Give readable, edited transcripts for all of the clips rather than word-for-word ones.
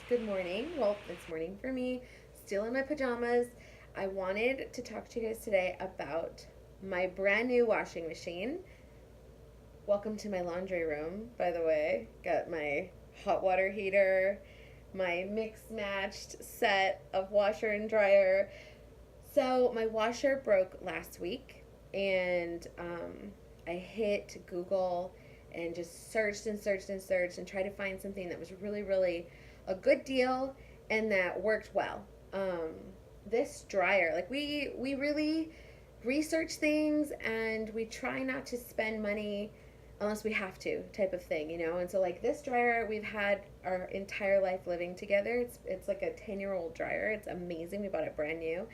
Good morning. Well, it's morning for me. Still in my pajamas. I wanted to talk to you guys today about my brand new washing machine. Welcome to my laundry room, by the way. Got my hot water heater, my mixed matched set of washer and dryer. So, my washer broke last week, and I hit Google and just searched and searched and searched and tried to find something that was really, really a good deal and that worked well. This dryer, like we really research things and we try not to spend money unless we have to, type of thing, you know. And so like this dryer, we've had our entire life living together. It's like a 10-year-old dryer. It's amazing. We bought it brand new.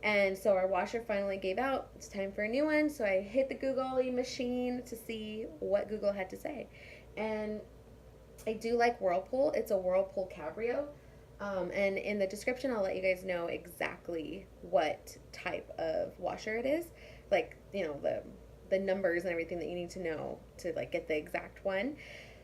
And so our washer finally gave out. It's time for a new one. So I hit the Google machine to see what Google had to say. And I do like Whirlpool. It's a Whirlpool Cabrio. And in the description, I'll let you guys know exactly what type of washer it is. Like, you know, the numbers and everything that you need to know to like get the exact one.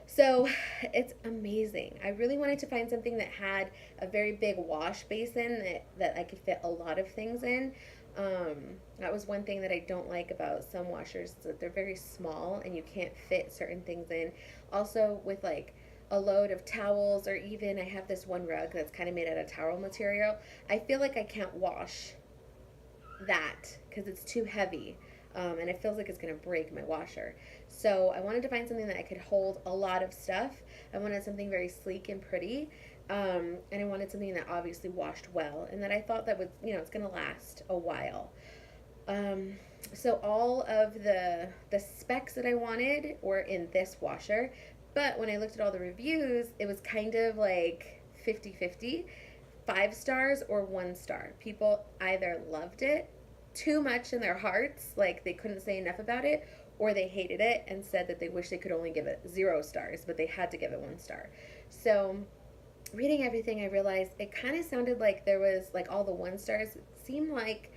So it's amazing. I really wanted to find something that had a very big wash basin that I could fit a lot of things in. That was one thing that I don't like about some washers, is that they're very small and you can't fit certain things in. Also, with like a load of towels, or even I have this one rug that's kind of made out of towel material, I feel like I can't wash that because it's too heavy. And it feels like it's going to break my washer. So I wanted to find something that I could hold a lot of stuff. I wanted something very sleek and pretty. And I wanted something that obviously washed well and that I thought that would, you know, it's going to last a while. So all of the specs that I wanted were in this washer. But when I looked at all the reviews, it was kind of like 50-50, 5 stars or 1 star. People either loved it too much in their hearts, like they couldn't say enough about it, or they hated it and said that they wish they could only give it 0 stars, but they had to give it 1 star. So reading everything, I realized it kind of sounded like there was like all the 1 stars. It seemed like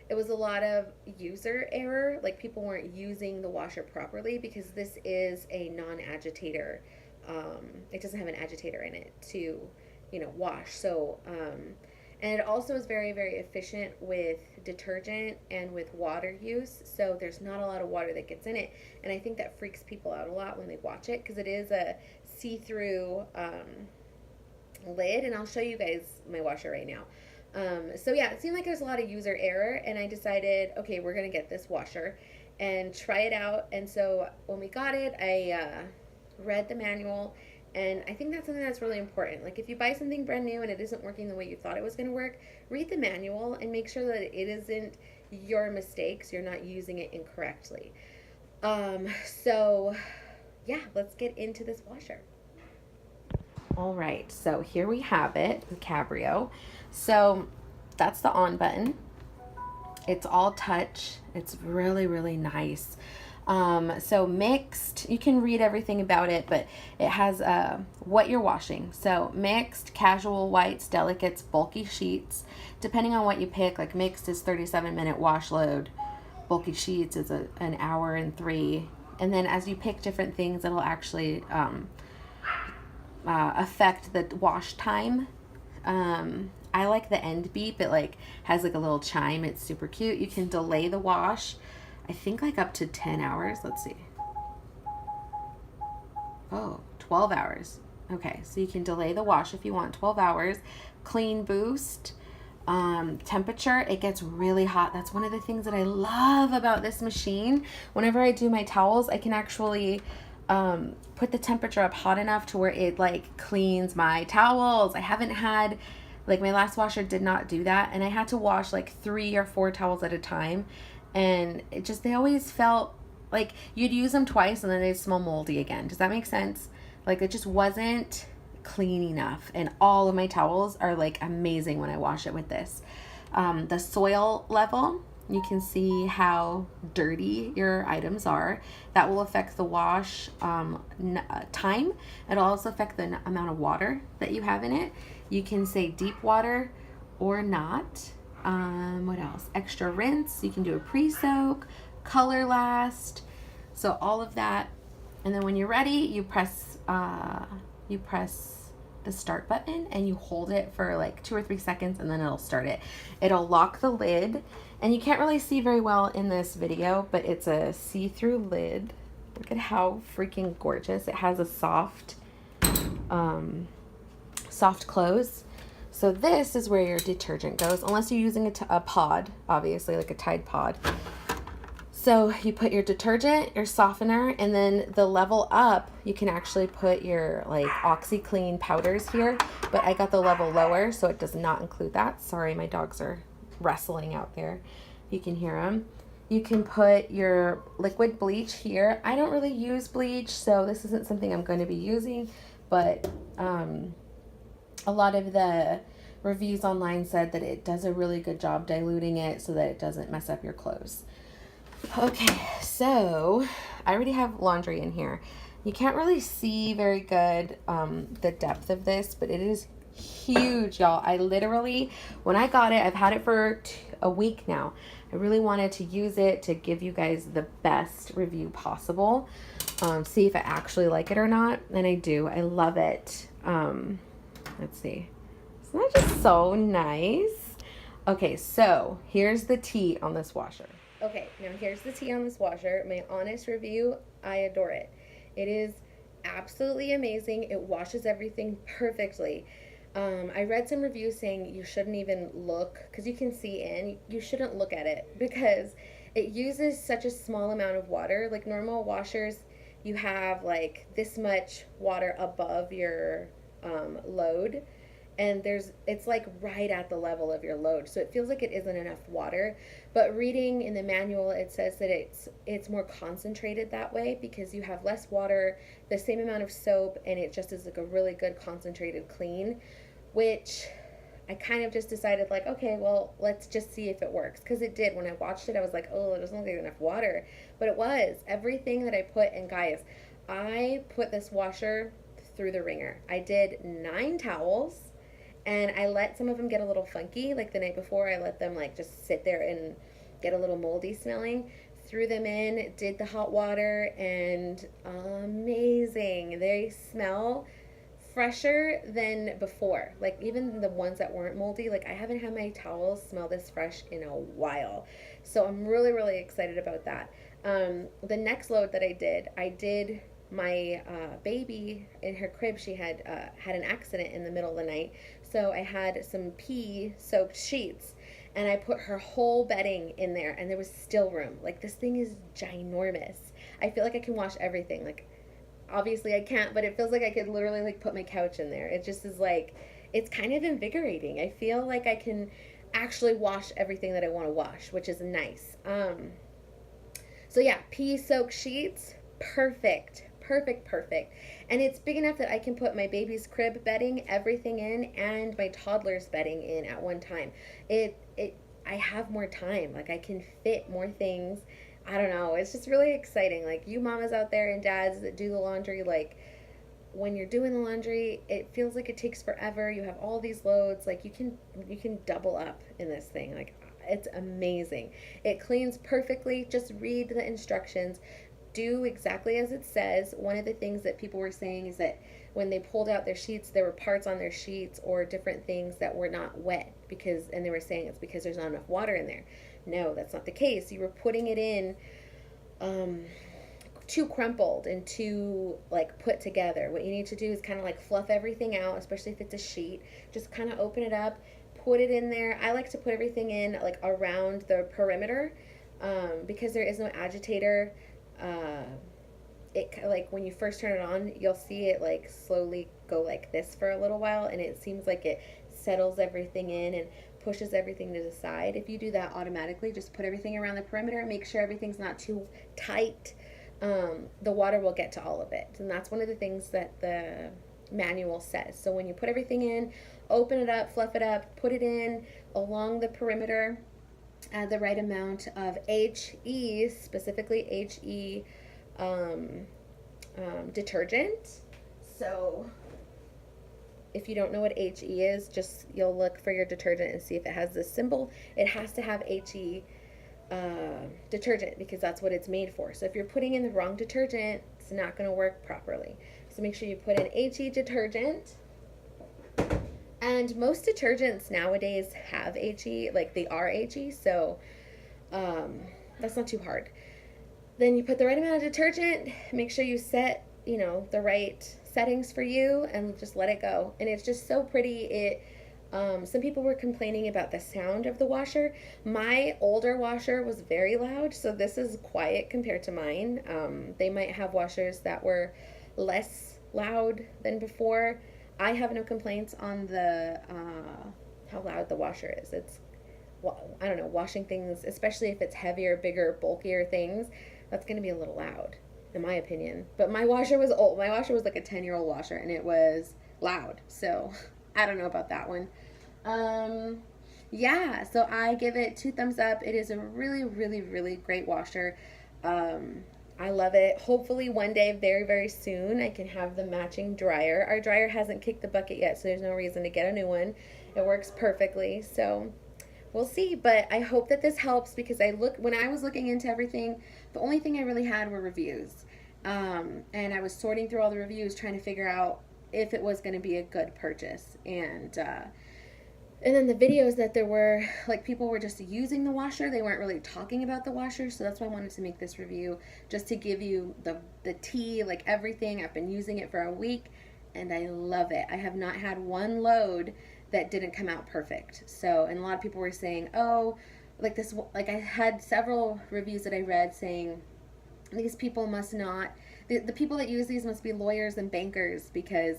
it was a lot of user error, like people weren't using the washer properly, because this is a non-agitator. It doesn't have an agitator in it to, you know, wash. So and it also is very, very efficient with detergent and with water use. So there's not a lot of water that gets in it. And I think that freaks people out a lot when they watch it, because it is a see-through lid. And I'll show you guys my washer right now. So yeah, it seemed like there's a lot of user error. And I decided, okay, we're going to get this washer and try it out. And so when we got it, I read the manual. And I think that's something that's really important. Like if you buy something brand new and it isn't working the way you thought it was going to work, read the manual and make sure that it isn't your mistakes. You're not using it incorrectly. So yeah, let's get into this washer. All right, so here we have it, the Cabrio. So that's the on button. It's all touch. It's really, really nice. So mixed, you can read everything about it, but it has what you're washing. So mixed, casual, whites, delicates, bulky sheets. Depending on what you pick, like mixed is 37-minute wash load. Bulky sheets is an hour and 3. And then as you pick different things, it'll actually affect the wash time. I like the end beep. It like has like a little chime. It's super cute. You can delay the wash, I think like up to 10 hours. Let's see. Oh, 12 hours. Okay, so you can delay the wash if you want 12 hours. Clean boost. Temperature, it gets really hot. That's one of the things that I love about this machine. Whenever I do my towels, I can actually put the temperature up hot enough to where it like cleans my towels. I haven't had, like my last washer did not do that, and I had to wash like 3 or 4 towels at a time, and it just, they always felt like you'd use them twice and then they'd smell moldy again. Does that make sense? Like it just wasn't clean enough, and all of my towels are like amazing when I wash it with this. The soil level, you can see how dirty your items are. That will affect the wash time. It'll also affect the amount of water that you have in it. You can say deep water or not. What else? Extra rinse. You can do a pre-soak, color last. So all of that. And then when you're ready, you press the start button and you hold it for like 2 or 3 seconds and then it'll start it. It'll lock the lid, and you can't really see very well in this video, but it's a see-through lid. Look at how freaking gorgeous. It has a soft close. So this is where your detergent goes, unless you're using a pod, obviously, like a Tide pod. So you put your detergent, your softener, and then the level up, you can actually put your like OxyClean powders here, but I got the level lower, so it does not include that. Sorry, my dogs are wrestling out there. You can hear them. You can put your liquid bleach here. I don't really use bleach, so this isn't something I'm going to be using, but a lot of the reviews online said that it does a really good job diluting it so that it doesn't mess up your clothes. Okay, so I already have laundry in here. You can't really see very good the depth of this, but it is huge, y'all. I literally, when I got it, I've had it for a week now. I really wanted to use it to give you guys the best review possible. See if I actually like it or not, and I do. I love it. Let's see. Isn't that just so nice? Okay, so here's the tea on this washer. Okay, now here's the tea on this washer. My honest review, I adore it. It is absolutely amazing. It washes everything perfectly. I read some reviews saying you shouldn't even look, because you can see in, you shouldn't look at it because it uses such a small amount of water. Like normal washers, you have like this much water above your load, and it's like right at the level of your load, so it feels like it isn't enough water. But reading in the manual, it says that it's more concentrated that way because you have less water, the same amount of soap, and it just is like a really good concentrated clean, which I kind of just decided like, okay, well, let's just see if it works, because it did. When I watched it, I was like, oh, it doesn't look like enough water, but it was. Everything that I put, and guys, I put this washer through the ringer. I did 9 towels, and I let some of them get a little funky. Like the night before, I let them like just sit there and get a little moldy smelling. Threw them in, did the hot water, and amazing. They smell fresher than before. Like even the ones that weren't moldy, like I haven't had my towels smell this fresh in a while. So I'm really, really excited about that. The next load that I did my baby in her crib. She had an accident in the middle of the night, so I had some pee soaked sheets, and I put her whole bedding in there, and there was still room. Like this thing is ginormous. I feel like I can wash everything. Like obviously I can't, but it feels like I could literally like put my couch in there. It just is like, it's kind of invigorating. I feel like I can actually wash everything that I want to wash, which is nice. So yeah, pee soaked sheets, perfect. And it's big enough that I can put my baby's crib bedding, everything in, and my toddler's bedding in at one time. I have more time. Like I can fit more things. I don't know. It's just really exciting. Like you mamas out there and dads that do the laundry, like when you're doing the laundry, it feels like it takes forever. You have all these loads. Like you can double up in this thing. Like it's amazing. It cleans perfectly. Just read the instructions. Do exactly as it says. One of the things that people were saying is that when they pulled out their sheets, there were parts on their sheets or different things that were not wet and they were saying it's because there's not enough water in there. No, that's not the case. You were putting it in too crumpled and too like put together. What you need to do is kind of like fluff everything out, especially if it's a sheet. Just kind of open it up, put it in there. I like to put everything in like around the perimeter because there is no agitator. It like when you first turn it on, you'll see it like slowly go like this for a little while, and it seems like it settles everything in and pushes everything to the side. If you do that automatically, just put everything around the perimeter and make sure everything's not too tight. The water will get to all of it, and that's one of the things that the manual says. So when you put everything in, open it up, fluff it up, put it in along the perimeter. Add the right amount of HE, specifically HE detergent. So if you don't know what HE is, just you'll look for your detergent and see if it has this symbol. It has to have HE detergent because that's what it's made for. So if you're putting in the wrong detergent, it's not going to work properly. So make sure you put in HE detergent. And most detergents nowadays have HE, like they are HE, so that's not too hard. Then you put the right amount of detergent, make sure you set, the right settings for you, and just let it go. And it's just so pretty. Some people were complaining about the sound of the washer. My older washer was very loud, so this is quiet compared to mine. They might have washers that were less loud than before. I have no complaints on the how loud the washer is. It's, I don't know, washing things, especially if it's heavier, bigger, bulkier things, that's going to be a little loud, in my opinion. But my washer was old. My washer was like a 10-year-old washer, and it was loud. So I don't know about that one. Yeah, so I give it 2 thumbs up. It is a really, really, really great washer. I love it. Hopefully one day, very, very soon, I can have the matching dryer. Our dryer hasn't kicked the bucket yet, so there's no reason to get a new one. It works perfectly, so we'll see. But I hope that this helps, because when I was looking into everything, the only thing I really had were reviews. And I was sorting through all the reviews, trying to figure out if it was going to be a good purchase. And then the videos that there were, like, people were just using the washer. They weren't really talking about the washer. So that's why I wanted to make this review, just to give you the tea, like everything. I've been using it for a week, and I love it. I have not had one load that didn't come out perfect. So, and a lot of people were saying, oh, like this, like I had several reviews that I read saying, these people must not, the people that use these must be lawyers and bankers, because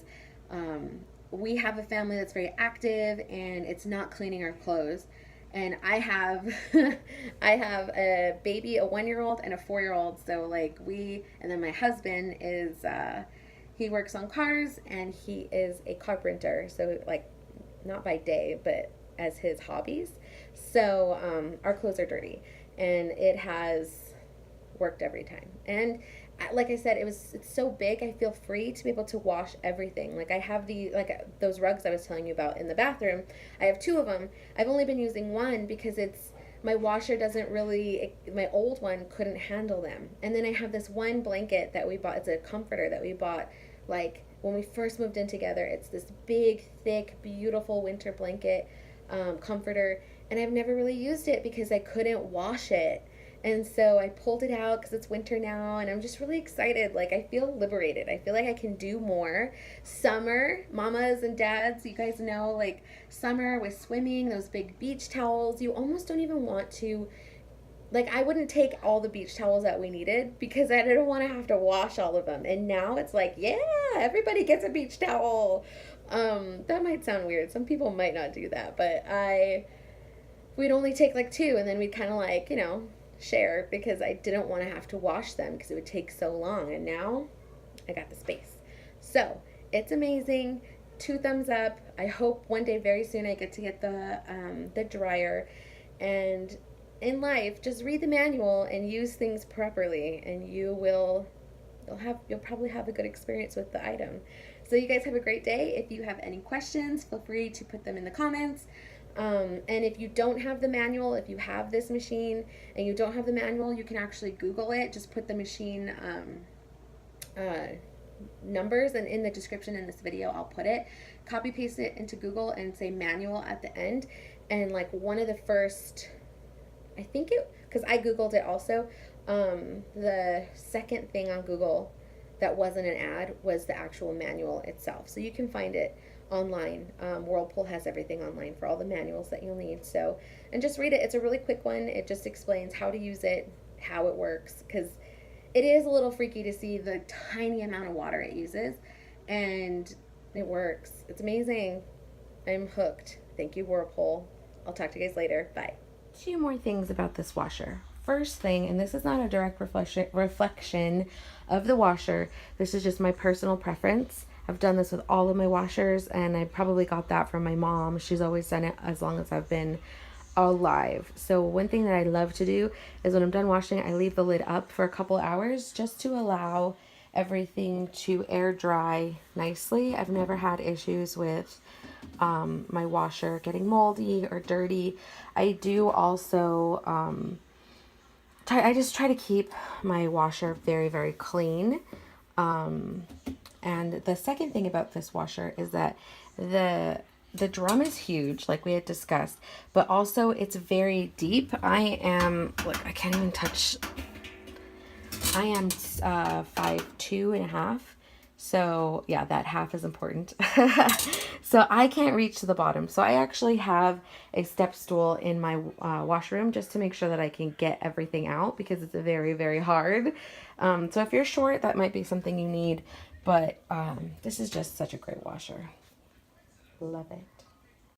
we have a family that's very active, and it's not cleaning our clothes. And I have I have a baby, a 1-year-old and a 4-year-old. So like and then my husband is he works on cars, and he is a carpenter. So like, not by day, but as his hobbies. So our clothes are dirty, and it has worked every time. And like I said, it's so big. I feel free to be able to wash everything. Like I have those rugs I was telling you about in the bathroom. I have 2 of them. I've only been using one because my washer doesn't really, my old one couldn't handle them. And then I have this one blanket that we bought. It's a comforter that we bought like when we first moved in together. It's this big, thick, beautiful winter blanket comforter, and I've never really used it because I couldn't wash it. And so I pulled it out because it's winter now, and I'm just really excited. Like, I feel liberated. I feel like I can do more. Summer, mamas and dads, you guys know, like, summer with swimming, those big beach towels, you almost don't even want to, like, I wouldn't take all the beach towels that we needed because I didn't want to have to wash all of them. And now it's like, yeah, everybody gets a beach towel. That might sound weird. Some people might not do that, but we'd only take like 2, and then we'd kind of like, share, because I didn't want to have to wash them because it would take so long. And now I got the space. So it's amazing. 2 thumbs up. I hope one day very soon I get to get the dryer. And in life, just read the manual and use things properly, and you'll probably have a good experience with the item. So you guys have a great day. If you have any questions, feel free to put them in the comments. And if you don't have the manual, if you have this machine and you don't have the manual, you can actually Google it. Just put the machine numbers, and in the description in this video I'll put it. Copy paste it into Google and say manual at the end. And like one of the first, I think because I Googled it also, the second thing on Google that wasn't an ad was the actual manual itself. So you can find it online. Whirlpool has everything online for all the manuals that you'll need. So, and just read it. It's a really quick one. It just explains how to use it, how it works, because it is a little freaky to see the tiny amount of water it uses, and it works. It's amazing. I'm hooked. Thank you, Whirlpool. I'll talk to you guys later. Bye. 2 more things about this washer. First thing, and this is not a direct reflection of the washer, this is just my personal preference. I've done this with all of my washers, and I probably got that from my mom. She's always done it as long as I've been alive. So one thing that I love to do is when I'm done washing, I leave the lid up for a couple hours just to allow everything to air dry nicely. I've never had issues with my washer getting moldy or dirty. I do also I just try to keep my washer very, very clean. And the second thing about this washer is that the drum is huge, like we had discussed, but also it's very deep. I am, look, I can't even touch. I am 5'2.5". So yeah, that half is important. So I can't reach to the bottom. So I actually have a step stool in my washroom just to make sure that I can get everything out, because it's very, very hard. So if you're short, that might be something you need. But this is just such a great washer. Love it.